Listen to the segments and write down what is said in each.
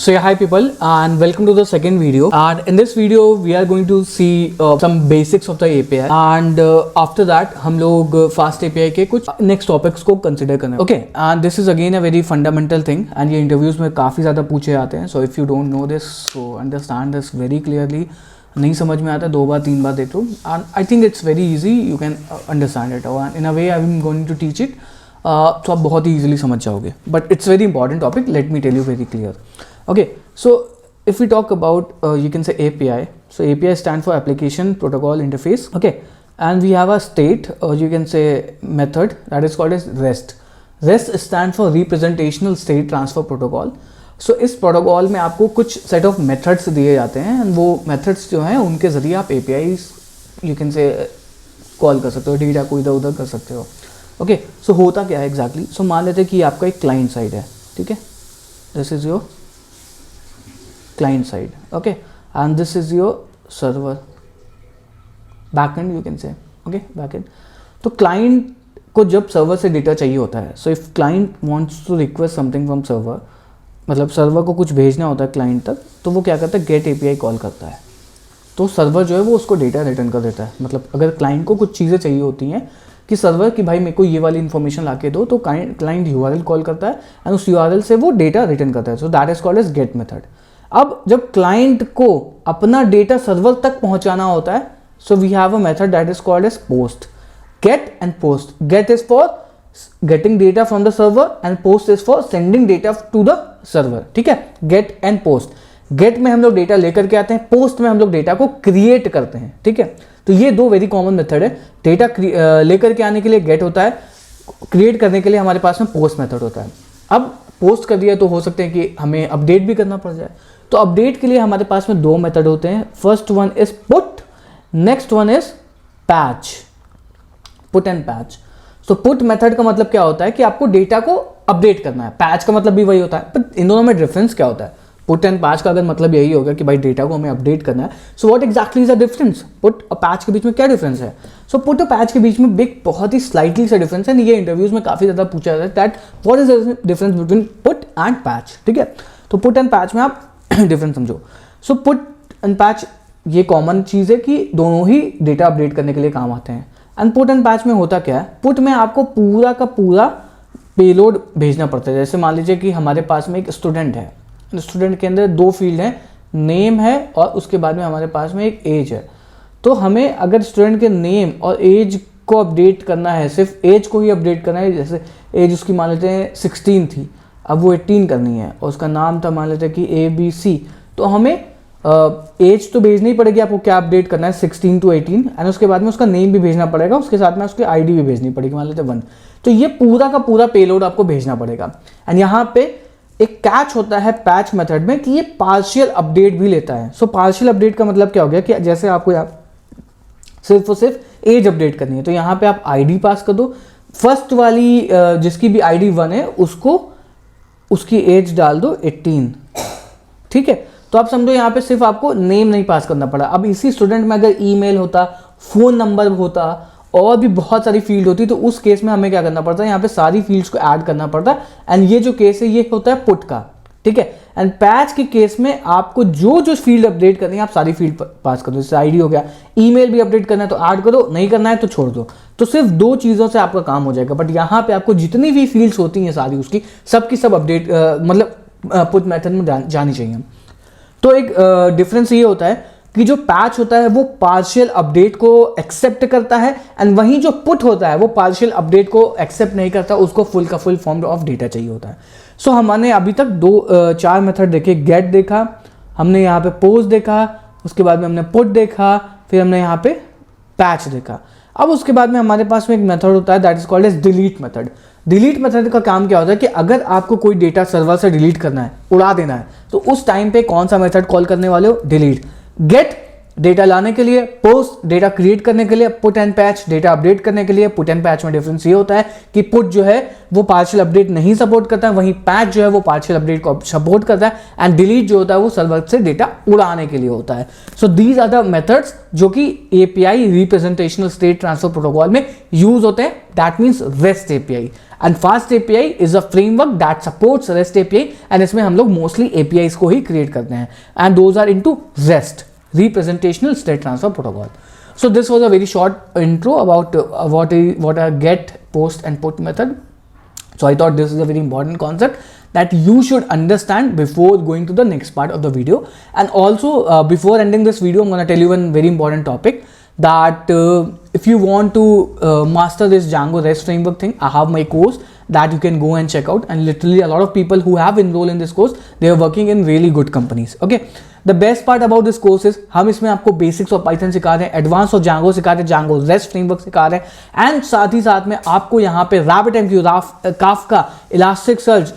So yeah, hi people and welcome to the second video, and in this video we are going to see some basics of the API and after that हम लोग fast API के कुछ next topics को consider करना है. Okay, and this is again a very fundamental thing and ये interviews में काफ़ी ज़्यादा पूछे जाते हैं. So if you don't know this, so understand this very clearly. नहीं समझ में आता दो बार तीन बार देख लो and I think it's very easy, you can understand it and in a way I'm going to teach it. तो आप बहुत ही easily समझ जाओगे, but it's very important topic, let me tell you very clear. Okay, so if we talk about you can say API. So API stands for Application Protocol Interface. Okay, and we have a state or you can say method that is called as REST. REST stands for Representational State Transfer Protocol. So इस protocol में आपको कुछ set of methods दिए जाते हैं and वो methods जो हैं उनके ज़रिए आप API you can say call कर सकते हो, डेटा को इधर उधर कर सकते हो. ओके, सो होता क्या है एग्जैक्टली. सो मान लेते हैं कि आपका एक क्लाइंट साइड है, ठीक है, this is your client side, okay, and this is your server backend you can say. Okay, backend. तो client को जब server से डेटा चाहिए होता है, so if client wants to request something from server, मतलब server को कुछ भेजना होता है client तक, तो वो क्या करता है, get API कॉल करता है. तो सर्वर जो है वो उसको डेटा रिटर्न कर देता है. मतलब अगर क्लाइंट को कुछ चीज़ें चाहिए होती हैं कि सर्वर कि भाई मेरे को ये वाली इन्फॉर्मेशन ला के दो, तो क्लाइंट URL कॉल करता है एंड उस URL से वो डेटा रिटर्न करता है. So that is called as get method. अब जब क्लाइंट को अपना डेटा सर्वर तक पहुंचाना होता है, so we have a method that is called as post. Get and post. Get is for getting data from the server and post is for sending data to the server. ठीक है, gate and post. Gate में हम लोग data लेकर के आते हैं, post में हम लोग डेटा को क्रिएट करते हैं. ठीक है, तो ये दो वेरी कॉमन मेथड है. डेटा लेकर के आने के लिए गेट होता है, क्रिएट करने के लिए हमारे पास में पोस्ट मेथड होता है. अब पोस्ट कर दिया तो हो सकते हैं कि हमें अपडेट भी करना पड़ जाए. तो अपडेट के लिए हमारे पास में दो मेथड होते हैं. First one is put, next one is patch. Put and patch. So put method का मतलब क्या होता है कि आपको डेटा को अपडेट करना है. पैच का मतलब भी वही होता है, पर इन दोनों में डिफरेंस क्या होता है. पुट एंड पैच का अगर मतलब यही होगा कि भाई डेटा को हमें अपडेट करना है, so what exactly is the difference. Put और पैच के बीच में क्या डिफरेंस है. सो पुट और पैच के बीच में बिग बहुत ही स्लाइटली सा डिफरेंस है. ये इंटरव्यूज में काफी ज्यादा पूछा जाता है that what is the difference between put and patch. ठीक है, तो पुट एंड पैच में आप डिफरेंस समझो. सो पुट एंड पैच ये कॉमन चीज है कि दोनों ही डेटा अपडेट करने के लिए काम आते हैं. एंड पुट एंड पैच में होता क्या है, पुट में आपको पूरा का पूरा पेलोड भेजना पड़ता है. जैसे मान लीजिए कि हमारे पास में एक स्टूडेंट है, स्टूडेंट के अंदर दो फील्ड हैं, नेम है और उसके बाद में हमारे पास में एक एज है. तो हमें अगर स्टूडेंट के नेम और एज को अपडेट करना है, सिर्फ एज को ही अपडेट करना है, जैसे एज उसकी मान लेते हैं 16 थी, अब वो 18 करनी है और उसका नाम था मान लेते हैं कि ABC, तो हमें एज तो भेजनी पड़ेगी आपको, क्या अपडेट करना है 16 to 18 एंड उसके बाद में उसका नेम भी भेजना पड़ेगा, उसके साथ में उसकी ID भी भेजनी पड़ेगी मान लेते हैं 1. तो ये पूरा का पूरा पेलोड आपको भेजना पड़ेगा. एंड यहाँ पे एक कैच होता है पैच मेथड में कि ये पार्शियल अपडेट भी लेता है. सो पार्शियल अपडेट का मतलब क्या हो गया कि जैसे आपको यहाँ सिर्फ और सिर्फ एज अपडेट करनी है, तो यहाँ पे आप ID पास कर दो. फर्स्ट वाली जिसकी भी ID 1 है उसको उसकी एज डाल दो 18. ठीक है, तो आप समझो यहाँ पे सिर्फ आपको नेम नहीं पास करना पड़ा. अब इसी स्टूडेंट में अगर ईमेल होता, फोन नंबर होता और भी बहुत सारी फील्ड होती, तो उस केस में हमें क्या करना पड़ता है, यहाँ पे सारी फील्ड्स को ऐड करना पड़ता है. एंड ये जो केस है ये होता है पुट का. ठीक है, एंड पैच के केस में आपको जो जो फील्ड अपडेट करनी है आप सारी फील्ड पास कर दो. जैसे ID हो गया, ईमेल भी अपडेट करना है तो ऐड करो, नहीं करना है तो छोड़ दो. तो सिर्फ दो चीज़ों से आपका काम हो जाएगा. बट यहाँ पे आपको जितनी भी फील्ड्स होती हैं सारी उसकी सबकी सब अपडेट मतलब पुट मेथड में जानी चाहिए. तो एक डिफरेंस ये होता है कि जो पैच होता है वो पार्शियल अपडेट को एक्सेप्ट करता है एंड वहीं जो पुट होता है वो पार्शियल अपडेट को एक्सेप्ट नहीं करता, उसको फुल का फुल फॉर्म ऑफ डेटा चाहिए होता है. सो हमने अभी तक चार मेथड देखे. गेट देखा, हमने यहाँ पे पोस्ट देखा, उसके बाद में हमने पुट देखा, फिर हमने यहाँ पे पैच देखा. अब उसके बाद में हमारे पास में एक मेथड होता है that is called as delete method. Delete method का काम क्या होता है कि अगर आपको कोई डेटा सर्वर से डिलीट करना है, उड़ा देना है, तो उस टाइम पे कौन सा मेथड कॉल करने वाले हो, डिलीट. गेट डेटा लाने के लिए पोस्ट, डेटा क्रिएट करने के लिए put and patch, data update करने के लिए पुट एंड पैच में डिफरेंस ये होता है कि पुट जो है वो पार्शियल अपडेट नहीं सपोर्ट करता है, वहीं पैच जो है वो पार्शियल अपडेट को सपोर्ट करता है, एंड डिलीट जो होता है वो सर्वर से डेटा उड़ाने के लिए होता है. So these are the methods जो कि API representational state transfer protocol में यूज होते हैं. That means REST API. And fast API is a framework that supports REST API, and इसमें हम लोग मोस्टली एपीआईज को ही क्रिएट करते हैं, and those are into rest, representational state transfer protocol. So this was a very short intro about what a get, post and put method. So I thought this is a very important concept that you should understand before going to the next part of the video. And also before ending this video, I'm going to tell you one very important topic, that if you want to master this Django REST framework thing, I have my course that you can go and check out, and literally a lot of people who have enrolled in this course, they are working in really good companies. Okay, the best part about this course is हम इसमें आपको basics of Python सिखा रहे हैं, advance of Django सिखा रहे हैं, Django REST framework सिखा रहे हैं, एंड साथ ही साथ में आपको यहाँ पे RabbitMQ, Kafka, Elasticsearch,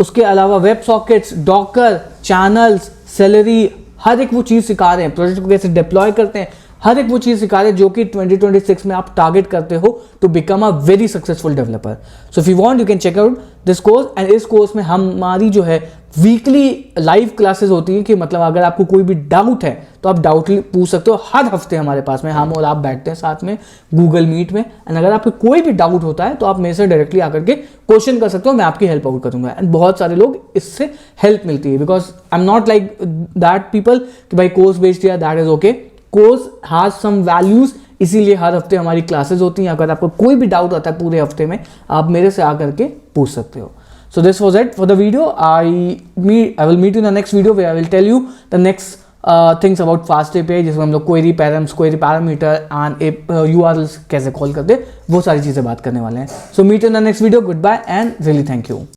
उसके अलावा web sockets, Docker, channels, Celery, हर एक वो चीज़ सिखा रहे हैं. प्रोजेक्ट को कैसे डिप्लॉय करते हैं, हर एक वो चीज़ सिखा रहे हैं जो कि 2026 में आप टारगेट करते हो to become a very successful developer. So if you want you can check out this course. एंड इस कोर्स में हमारी जो है वीकली लाइव क्लासेस होती हैं, कि मतलब अगर आपको कोई भी डाउट है तो आप डाउट पूछ सकते हो. हर हफ्ते हमारे पास में हम और आप बैठते हैं साथ में गूगल मीट में, एंड अगर आपको कोई भी डाउट होता है तो आप मेरे से डायरेक्टली आकर के क्वेश्चन कर सकते हो, मैं आपकी हेल्प आउट करूंगा. एंड बहुत सारे लोग इससे हेल्प मिलती है, because I am not like that people कि भाई कोर्स बेच दिया that is okay. Course has some values, इसीलिए हर हफ्ते हमारी क्लासेस होती हैं. अगर आपको कोई भी डाउट आता है पूरे हफ्ते में, आप मेरे से आकर के पूछ सकते हो. So this was it for the video. I will meet you in the next video where I will tell you the next things about fast API, जिसमें हम लोग query params, query parameter and URLs कैसे call करते हैं, वो सारी चीज़ें बात करने वाले हैं. So meet you in the next video. Goodbye and really thank you.